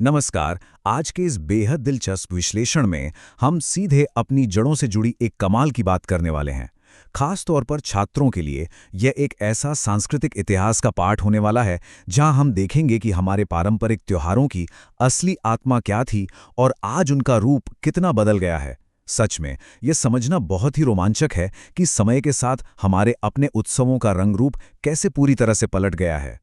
नमस्कार। आज के इस बेहद दिलचस्प विश्लेषण में हम सीधे अपनी जड़ों से जुड़ी एक कमाल की बात करने वाले हैं। खास तौर पर छात्रों के लिए यह एक ऐसा सांस्कृतिक इतिहास का पाठ होने वाला है जहां हम देखेंगे कि हमारे पारंपरिक त्योहारों की असली आत्मा क्या थी और आज उनका रूप कितना बदल गया है। सच में यह समझना बहुत ही रोमांचक है कि समय के साथ हमारे अपने उत्सवों का रंग रूप कैसे पूरी तरह से पलट गया है।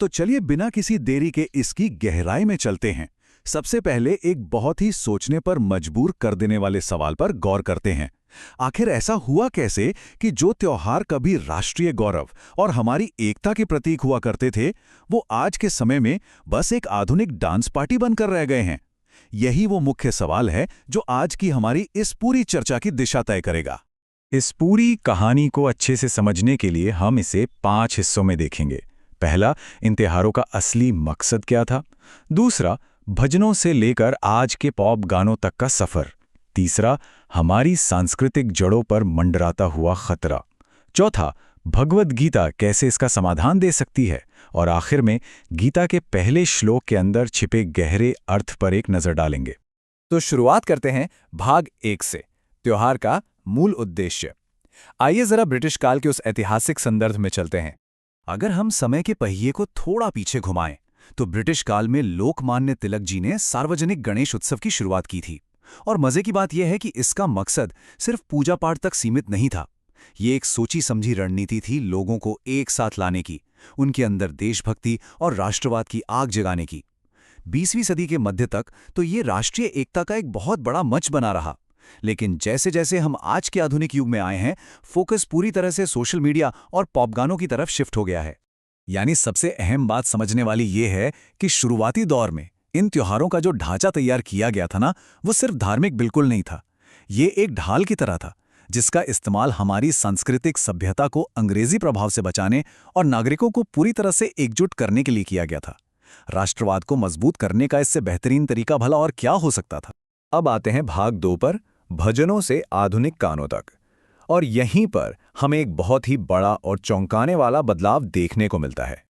तो चलिए बिना किसी देरी के इसकी गहराई में चलते हैं। सबसे पहले एक बहुत ही सोचने पर मजबूर कर देने वाले सवाल पर गौर करते हैं। आखिर ऐसा हुआ कैसे कि जो त्योहार कभी राष्ट्रीय गौरव और हमारी एकता के प्रतीक हुआ करते थे, वो आज के समय में बस एक आधुनिक डांस पार्टी बनकर रह गए हैं? यही वो मुख्य सवाल है जो आज की हमारी इस पूरी चर्चा की दिशा तय करेगा। इस पूरी कहानी को अच्छे से समझने के लिए हम इसे 5 हिस्सों में देखेंगे। पहला, इन त्योहारों का असली मकसद क्या था। दूसरा, भजनों से लेकर आज के पॉप गानों तक का सफर। तीसरा, हमारी सांस्कृतिक जड़ों पर मंडराता हुआ खतरा। चौथा, भगवद गीता कैसे इसका समाधान दे सकती है। और आखिर में गीता के पहले श्लोक के अंदर छिपे गहरे अर्थ पर एक नजर डालेंगे। तो शुरुआत करते हैं भाग 1 से, त्योहार का मूल उद्देश्य। आइए जरा ब्रिटिश काल के उस ऐतिहासिक संदर्भ में चलते हैं। अगर हम समय के पहिए को थोड़ा पीछे घुमाएं, तो ब्रिटिश काल में लोकमान्य तिलक जी ने सार्वजनिक गणेश उत्सव की शुरुआत की थी। और मजे की बात यह है कि इसका मकसद सिर्फ पूजा पाठ तक सीमित नहीं था। ये एक सोची समझी रणनीति थी लोगों को एक साथ लाने की, उनके अंदर देशभक्ति और राष्ट्रवाद की आग जगाने की। 20वीं सदी के मध्य तक तो ये राष्ट्रीय एकता का एक बहुत बड़ा मंच बना रहा। लेकिन जैसे जैसे हम आज के आधुनिक युग में आए हैं, फोकस पूरी तरह से सोशल मीडिया और पॉप गानों की तरफ शिफ्ट हो गया है। यानी सबसे अहम बात समझने वाली ये है कि शुरुआती दौर में इन त्योहारों का जो ढांचा तैयार किया गया था ना, वो सिर्फ धार्मिक बिल्कुल नहीं था। ये एक ढाल की तरह था जिसका इस्तेमाल हमारी सांस्कृतिक सभ्यता को अंग्रेजी प्रभाव से बचाने और नागरिकों को पूरी तरह से एकजुट करने के लिए किया गया था। राष्ट्रवाद को मजबूत करने का इससे बेहतरीन तरीका भला और क्या हो सकता था। अब आते हैं भाग 2 पर, भजनों से आधुनिक गानों तक। और यहीं पर हमें एक बहुत ही बड़ा और चौंकाने वाला बदलाव देखने को मिलता है।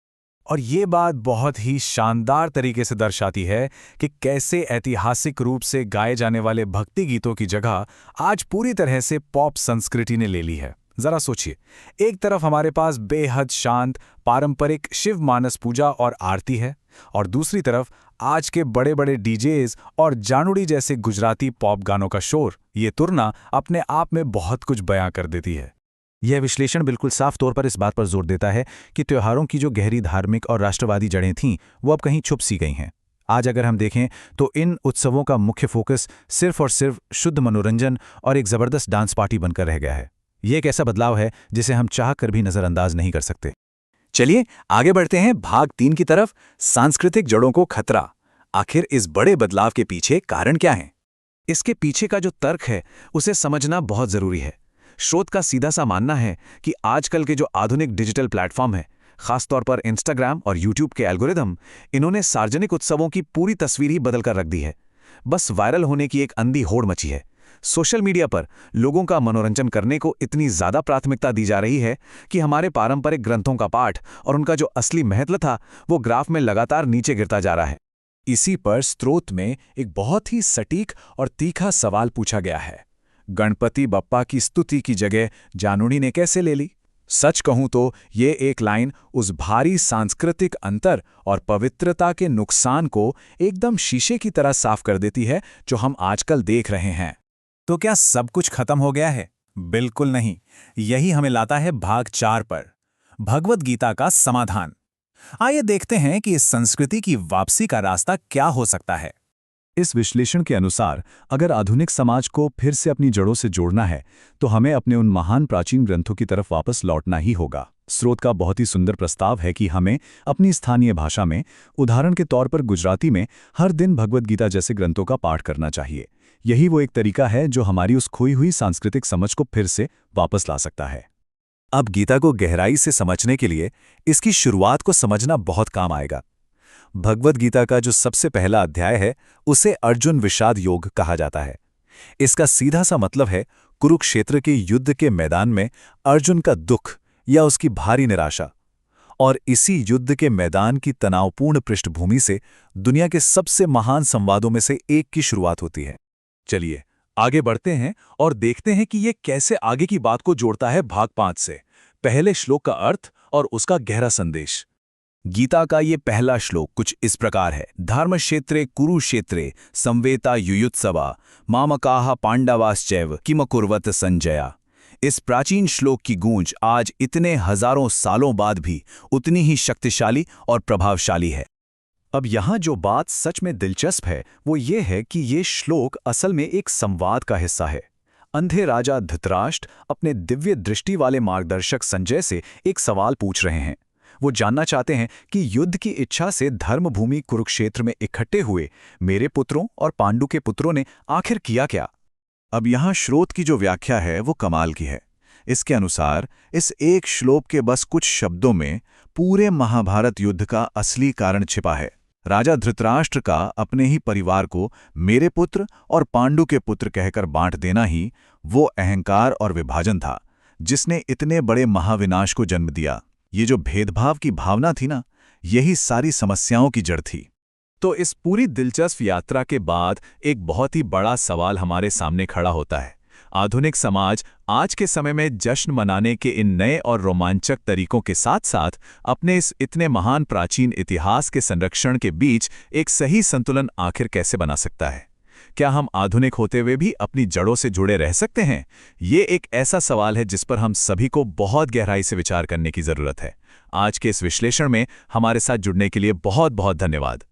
और ये बात बहुत ही शानदार तरीके से दर्शाती है कि कैसे ऐतिहासिक रूप से गाए जाने वाले भक्ति गीतों की जगह आज पूरी तरह से पॉप संस्कृति ने ले ली है। जरा सोचिए, एक तरफ हमारे पास बेहद शांत पारंपरिक शिव मानस पूजा और आरती है, और दूसरी तरफ आज के बड़े बड़े डीजेज और जानुड़ी जैसे गुजराती पॉप गानों का शोर। ये तुलना अपने आप में बहुत कुछ बयां कर देती है। यह विश्लेषण बिल्कुल साफ तौर पर इस बात पर जोर देता है कि त्योहारों की जो गहरी धार्मिक और राष्ट्रवादी जड़ें थीं, वो अब कहीं छुप सी गई हैं। आज अगर हम देखें तो इन उत्सवों का मुख्य फोकस सिर्फ और सिर्फ शुद्ध मनोरंजन और एक जबरदस्त डांस पार्टी बनकर रह गया है। ये एक ऐसा बदलाव है जिसे हम चाह कर भी नजरअंदाज नहीं कर सकते। चलिए आगे बढ़ते हैं भाग 3 की तरफ, सांस्कृतिक जड़ों को खतरा। आखिर इस बड़े बदलाव के पीछे कारण क्या है? इसके पीछे का जो तर्क है उसे समझना बहुत जरूरी है। स्रोत का सीधा सा मानना है कि आजकल के जो आधुनिक डिजिटल प्लेटफॉर्म है, खासतौर पर इंस्टाग्राम और यूट्यूब के एल्गोरिदम, इन्होंने सार्वजनिक उत्सवों की पूरी तस्वीर ही बदल कर रख दी है। बस वायरल होने की एक अंधी होड़ मची है। सोशल मीडिया पर लोगों का मनोरंजन करने को इतनी ज्यादा प्राथमिकता दी जा रही है कि हमारे पारंपरिक ग्रंथों का पाठ और उनका जो असली महत्व था, वो ग्राफ में लगातार नीचे गिरता जा रहा है। इसी पर स्रोत में एक बहुत ही सटीक और तीखा सवाल पूछा गया है। गणपति बप्पा की स्तुति की जगह जानुड़ी ने कैसे ले ली? सच कहूं तो ये एक लाइन उस भारी सांस्कृतिक अंतर और पवित्रता के नुकसान को एकदम शीशे की तरह साफ कर देती है जो हम आजकल देख रहे हैं। तो क्या सब कुछ खत्म हो गया है? बिल्कुल नहीं। यही हमें लाता है भाग 4 पर, भगवद गीता का समाधान। आइए देखते हैं कि इस संस्कृति की वापसी का रास्ता क्या हो सकता है। इस विश्लेषण के अनुसार अगर आधुनिक समाज को फिर से अपनी जड़ों से जोड़ना है, तो हमें अपने उन महान प्राचीन ग्रंथों की तरफ वापस लौटना ही होगा। स्रोत का बहुत ही सुंदर प्रस्ताव है कि हमें अपनी स्थानीय भाषा में, उदाहरण के तौर पर गुजराती में, हर दिन भगवद गीता जैसे ग्रंथों का पाठ करना चाहिए। यही वो एक तरीका है जो हमारी उस खोई हुई सांस्कृतिक समझ को फिर से वापस ला सकता है। अब गीता को गहराई से समझने के लिए इसकी शुरुआत को समझना बहुत काम आएगा। भगवद गीता का जो सबसे पहला अध्याय है, उसे अर्जुन विषाद योग कहा जाता है। इसका सीधा सा मतलब है कुरुक्षेत्र के युद्ध के मैदान में अर्जुन का दुख या उसकी भारी निराशा। और इसी युद्ध के मैदान की तनावपूर्ण पृष्ठभूमि से दुनिया के सबसे महान संवादों में से एक की शुरुआत होती है। चलिए आगे बढ़ते हैं और देखते हैं कि ये कैसे आगे की बात को जोड़ता है भाग 5 से। पहले श्लोक का अर्थ और उसका गहरा संदेश। गीता का ये पहला श्लोक कुछ इस प्रकार है। धर्मक्षेत्रे कुरुक्षेत्रे संवेता युयुत्सवा मामकाः पांडवाश्चैव किमकुर्वत संजया। इस प्राचीन श्लोक की गूंज आज इतने हजारों सालों बाद भी उतनी ही शक्तिशाली और प्रभावशाली है। अब यहाँ जो बात सच में दिलचस्प है वो ये है कि ये श्लोक असल में एक संवाद का हिस्सा है। अंधे राजा धृतराष्ट्र अपने दिव्य दृष्टि वाले मार्गदर्शक संजय से एक सवाल पूछ रहे हैं। वो जानना चाहते हैं कि युद्ध की इच्छा से धर्मभूमि कुरुक्षेत्र में इकट्ठे हुए मेरे पुत्रों और पांडु के पुत्रों ने आखिर किया क्या। अब यहाँ श्रोत की जो व्याख्या है वो कमाल की है। इसके अनुसार इस एक श्लोक के बस कुछ शब्दों में पूरे महाभारत युद्ध का असली कारण छिपा है। राजा धृतराष्ट्र का अपने ही परिवार को मेरे पुत्र और पांडु के पुत्र कहकर बांट देना ही वो अहंकार और विभाजन था जिसने इतने बड़े महाविनाश को जन्म दिया। ये जो भेदभाव की भावना थी ना, यही सारी समस्याओं की जड़ थी। तो इस पूरी दिलचस्प यात्रा के बाद एक बहुत ही बड़ा सवाल हमारे सामने खड़ा होता है। आधुनिक समाज आज के समय में जश्न मनाने के इन नए और रोमांचक तरीकों के साथ साथ अपने इस इतने महान प्राचीन इतिहास के संरक्षण के बीच एक सही संतुलन आखिर कैसे बना सकता है? क्या हम आधुनिक होते हुए भी अपनी जड़ों से जुड़े रह सकते हैं? ये एक ऐसा सवाल है जिस पर हम सभी को बहुत गहराई से विचार करने की जरूरत है। आज के इस विश्लेषण में हमारे साथ जुड़ने के लिए बहुत बहुत धन्यवाद।